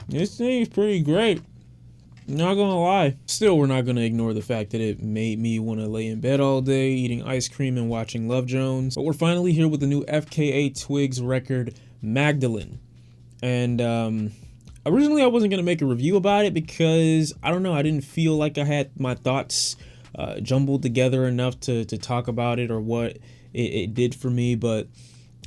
This thing's pretty great. Not gonna lie. Still, we're not gonna ignore the fact that it made me want to lay in bed all day, eating ice cream and watching Love Jones. But we're finally here with the new FKA Twigs record, Magdalene. And originally I wasn't gonna make a review about it because, I don't know, I didn't feel like I had my thoughts jumbled together enough to talk about it or what it did for me. But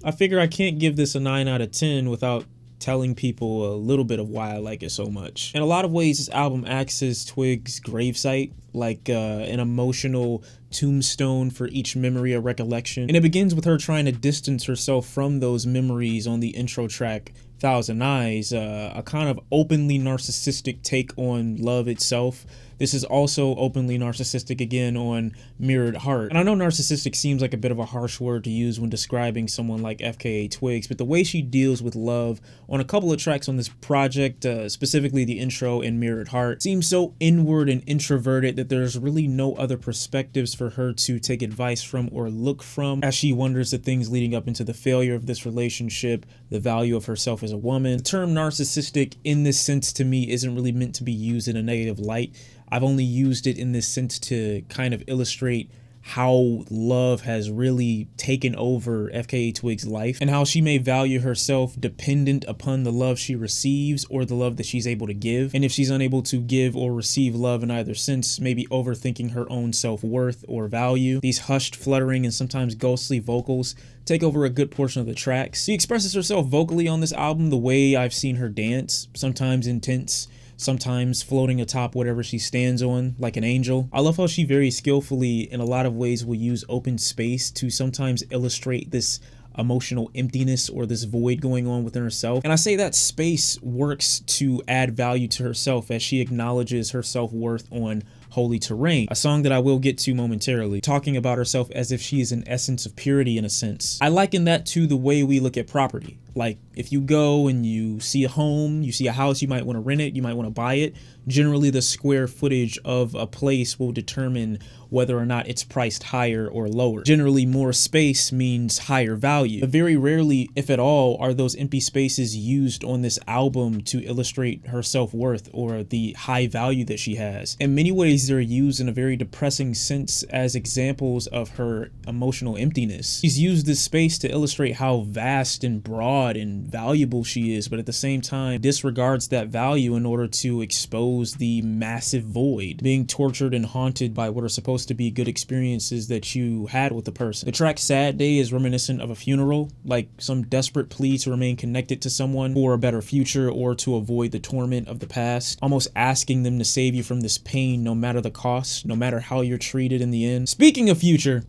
I figure I can't give this a 9 out of 10 without telling people a little bit of why I like it so much. In a lot of ways, this album acts as Twig's gravesite, like an emotional tombstone for each memory or recollection. And it begins with her trying to distance herself from those memories on the intro track, Thousand Eyes, a kind of openly narcissistic take on love itself. This is also openly narcissistic again on Mirrored Heart. And I know narcissistic seems like a bit of a harsh word to use when describing someone like FKA Twigs, but the way she deals with love on a couple of tracks on this project, specifically the intro and Mirrored Heart, seems so inward and introverted that there's really no other perspectives for her to take advice from or look from as she wonders the things leading up into the failure of this relationship, the value of herself as a woman. The term narcissistic in this sense to me isn't really meant to be used in a negative light. I've only used it in this sense to kind of illustrate how love has really taken over FKA Twigs' life and how she may value herself dependent upon the love she receives or the love that she's able to give. And if she's unable to give or receive love in either sense, maybe overthinking her own self-worth or value. These hushed, fluttering, and sometimes ghostly vocals take over a good portion of the tracks. She expresses herself vocally on this album the way I've seen her dance, sometimes intense, sometimes floating atop whatever she stands on like an angel. I love how she very skillfully in a lot of ways will use open space to sometimes illustrate this emotional emptiness or this void going on within herself. And I say that space works to add value to herself as she acknowledges her self-worth on Holy Terrain, a song that I will get to momentarily, talking about herself as if she is an essence of purity in a sense. I liken that to the way we look at property. Like if you go and you see a home, you see a house, you might want to rent it, you might want to buy it. Generally, the square footage of a place will determine whether or not it's priced higher or lower. Generally, more space means higher value. But very rarely, if at all, are those empty spaces used on this album to illustrate her self-worth or the high value that she has. In many ways, they're used in a very depressing sense as examples of her emotional emptiness. She's used this space to illustrate how vast and broad and valuable she is, but at the same time disregards that value in order to expose the massive void, being tortured and haunted by what are supposed to be good experiences that you had with the person. The track Sad Day is reminiscent of a funeral, like some desperate plea to remain connected to someone for a better future or to avoid the torment of the past, almost asking them to save you from this pain no matter the cost, no matter how you're treated in the end. Speaking of future,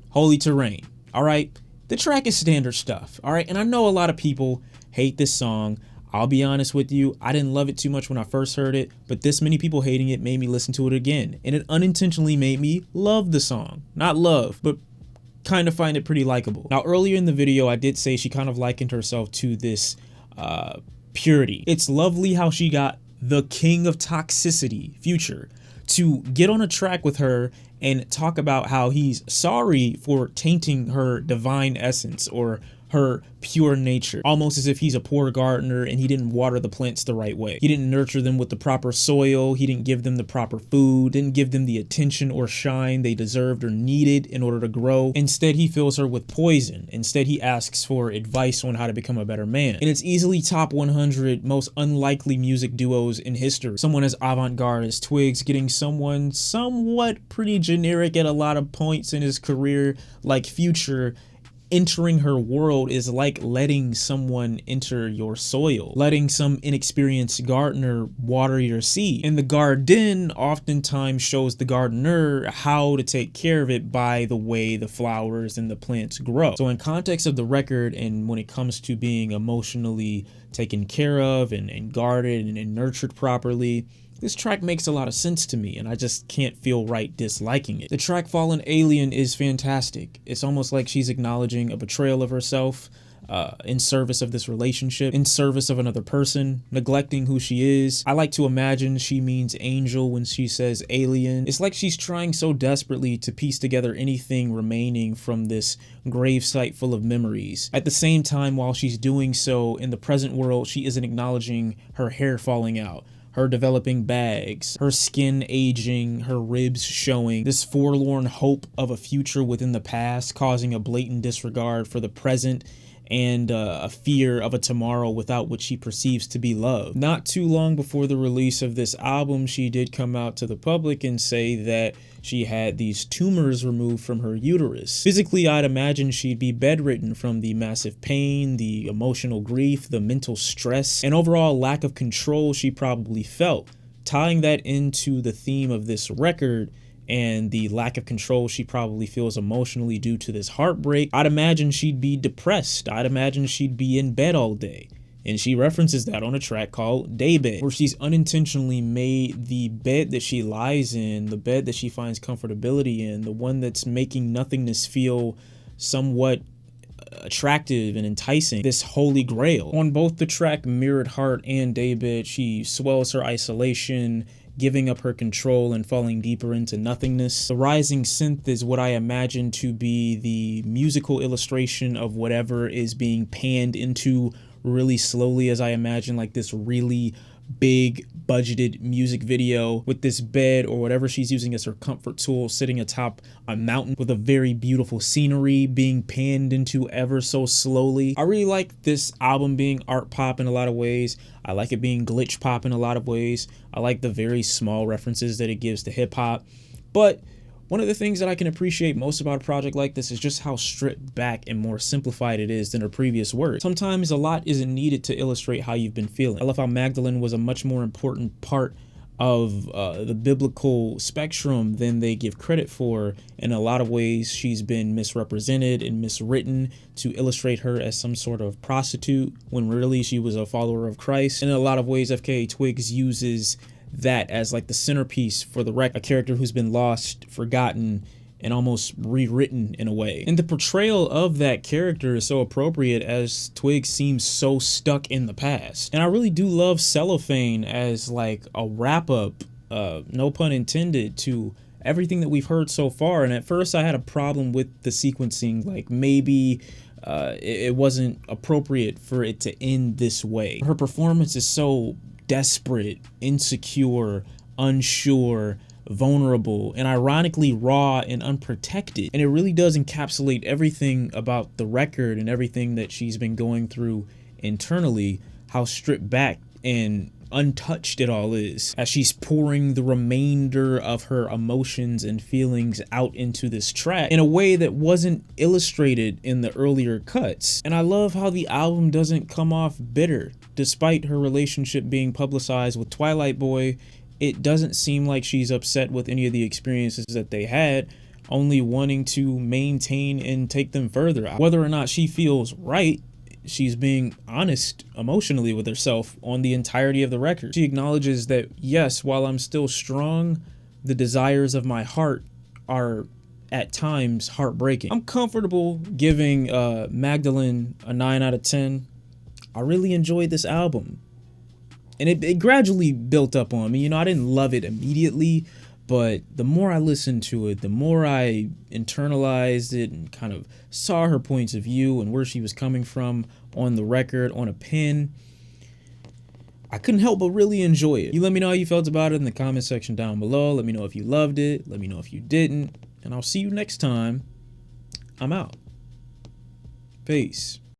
Holy Terrain, all right? The track is standard stuff, all right? And I know a lot of people hate this song. I'll be honest with you, I didn't love it too much when I first heard it, but this many people hating it made me listen to it again. And it unintentionally made me love the song. Not love, but kind of find it pretty likable. Now, earlier in the video, I did say she kind of likened herself to this purity. It's lovely how she got the king of toxicity, Future, to get on a track with her and talk about how he's sorry for tainting her divine essence or her pure nature, almost as if he's a poor gardener and he didn't water the plants the right way. He didn't nurture them with the proper soil. He didn't give them the proper food, didn't give them the attention or shine they deserved or needed in order to grow. Instead, he fills her with poison. Instead, he asks for advice on how to become a better man. And it's easily top 100 most unlikely music duos in history. Someone as avant-garde as Twigs getting someone somewhat pretty generic at a lot of points in his career like Future entering her world is like letting someone enter your soil, letting some inexperienced gardener water your seed. And the garden oftentimes shows the gardener how to take care of it by the way the flowers and the plants grow. So in context of the record and when it comes to being emotionally taken care of and guarded and nurtured properly, this track makes a lot of sense to me, and I just can't feel right disliking it. The track Fallen Alien is fantastic. It's almost like she's acknowledging a betrayal of herself, in service of this relationship, in service of another person, neglecting who she is. I like to imagine she means angel when she says alien. It's like she's trying so desperately to piece together anything remaining from this gravesite full of memories. At the same time, while she's doing so in the present world, she isn't acknowledging her hair falling out, her developing bags, her skin aging, her ribs showing, this forlorn hope of a future within the past, causing a blatant disregard for the present and a fear of a tomorrow without what she perceives to be love. Not too long before the release of this album, she did come out to the public and say that she had these tumors removed from her uterus. Physically, I'd imagine she'd be bedridden from the massive pain, the emotional grief, the mental stress, and overall lack of control she probably felt. Tying that into the theme of this record and the lack of control she probably feels emotionally due to this heartbreak, I'd imagine she'd be depressed. I'd imagine she'd be in bed all day. And she references that on a track called Daybed, where she's unintentionally made the bed that she lies in, the bed that she finds comfortability in, the one that's making nothingness feel somewhat attractive and enticing, this holy grail. On both the track Mirrored Heart and Daybed, she swells her isolation, giving up her control and falling deeper into nothingness. The rising synth is what I imagine to be the musical illustration of whatever is being panned into really slowly, as I imagine like this really big budgeted music video with this bed or whatever she's using as her comfort tool sitting atop a mountain with a very beautiful scenery being panned into ever so slowly. I really like this album being art pop in a lot of ways. I like it being glitch pop in a lot of ways. I like the very small references that it gives to hip hop. But one of the things that I can appreciate most about a project like this is just how stripped back and more simplified it is than her previous work. Sometimes a lot isn't needed to illustrate how you've been feeling. I love how Magdalene was a much more important part of the biblical spectrum than they give credit for. In a lot of ways, she's been misrepresented and miswritten to illustrate her as some sort of prostitute, when really she was a follower of Christ. And in a lot of ways, FKA Twigs uses that as like the centerpiece for the record, a character who's been lost, forgotten, and almost rewritten in a way. And the portrayal of that character is so appropriate as Twigs seems so stuck in the past. And I really do love Cellophane as like a wrap-up, no pun intended, to everything that we've heard so far. And at first I had a problem with the sequencing, like maybe it wasn't appropriate for it to end this way. Her performance is so desperate, insecure, unsure, vulnerable, and ironically raw and unprotected. And it really does encapsulate everything about the record and everything that she's been going through internally, how stripped back and untouched it all is, as she's pouring the remainder of her emotions and feelings out into this track in a way that wasn't illustrated in the earlier cuts. And I love how the album doesn't come off bitter. Despite her relationship being publicized with Twilight Boy, it doesn't seem like she's upset with any of the experiences that they had, only wanting to maintain and take them further. Whether or not she feels right, she's being honest emotionally with herself on the entirety of the record. She acknowledges that, yes, while I'm still strong, the desires of my heart are at times heartbreaking. I'm comfortable giving Magdalene a 9 out of 10. I really enjoyed this album. And it gradually built up on me. You know, I didn't love it immediately, but the more I listened to it, the more I internalized it and kind of saw her points of view and where she was coming from on the record, on a pen, I couldn't help but really enjoy it. You let me know how you felt about it in the comment section down below. Let me know if you loved it. Let me know if you didn't. And I'll see you next time. I'm out. Peace.